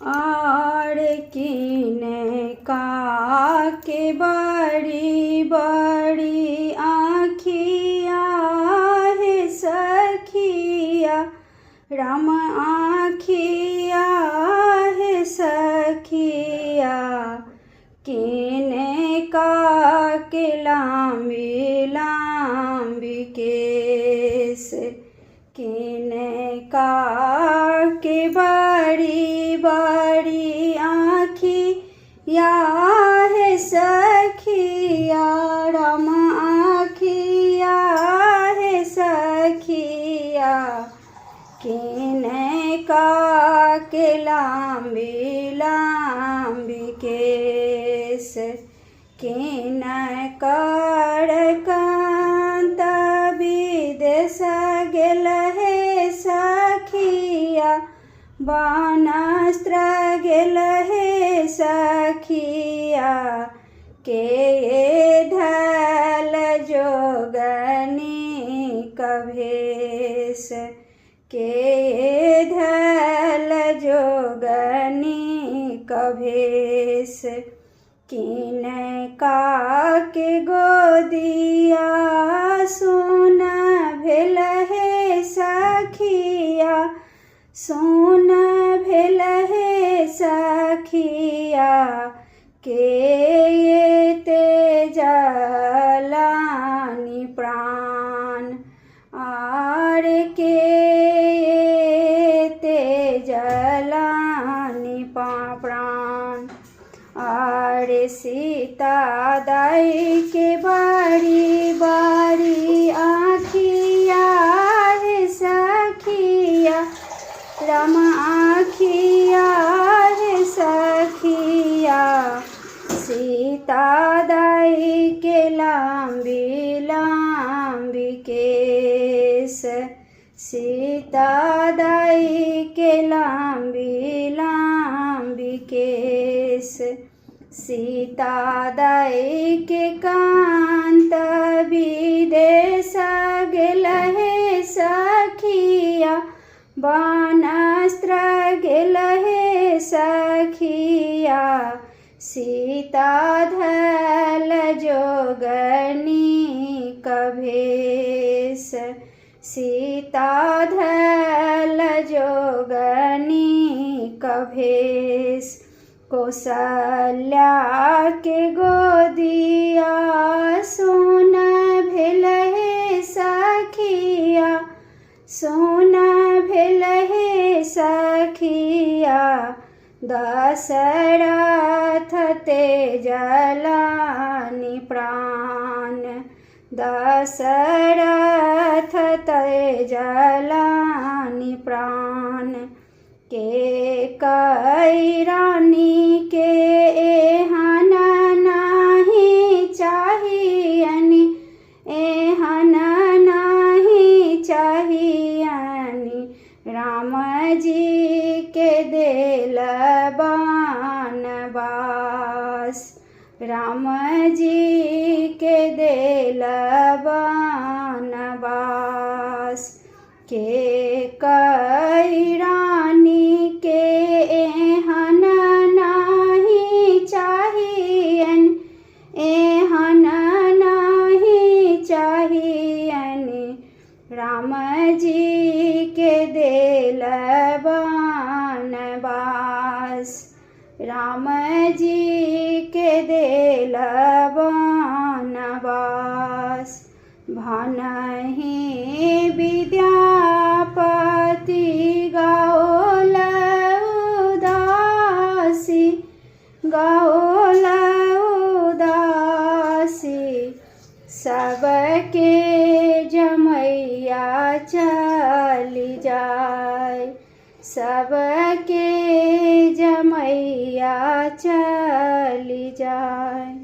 और किने का के बड़ी बड़ी आँखिया है सखिया, राम आँखिया है सखिया। किने का के लांबी लांबी केस, किने का के बड़ी बड़ी आँखिया है सखिया, राम आँखिया है सखिया। किने का के लांबी लांबी केस, किने कर कांत विदेश गेल है सखिया, वनस्त्र गेल है सखिया। के धल जोगनी कभेश, के धल जोगनी कभेश। किने का के गोदिया सोना भेल है सखिया, सोना भेल है सखिया। के ते जलानी प्राण, आर के ते जलानी प्राण। आर सीता दाई के बड़ी बड़ी आँखिया है सखिया, राम आँखिया है सखिया। सीता दाई के लांबी लांबी केस, सीता दाई के लांबी लांबी केस। सीता दाई के कांत विदेश गेल है सखिया, वनस्त्र गेल है सखिया। सीता धल जोगनी कभेश, सीता धल जोगनी कभेश। कौशल्या के गोदिया सोना भेल है सखिया, सोना भेल है सखिया। दशरथ ते जलानी प्राण, दशरथ ते जलानी प्राण। के कई रानी के एहन नाही चाहियनि, एहन नाही चाहियनि। राम जी के देल बनवास, राम जी के देल बनवास। के कई रानी के एहन नाही चाहियन, एहन नाही चाहियनि। राम जी के देल बनवास, राम जी के देल बनवास। भनहि विद्यापति गाओल उदासी, गाओल उदासी। सबके जमैया चली जाए, सबके जमैया चली जाए।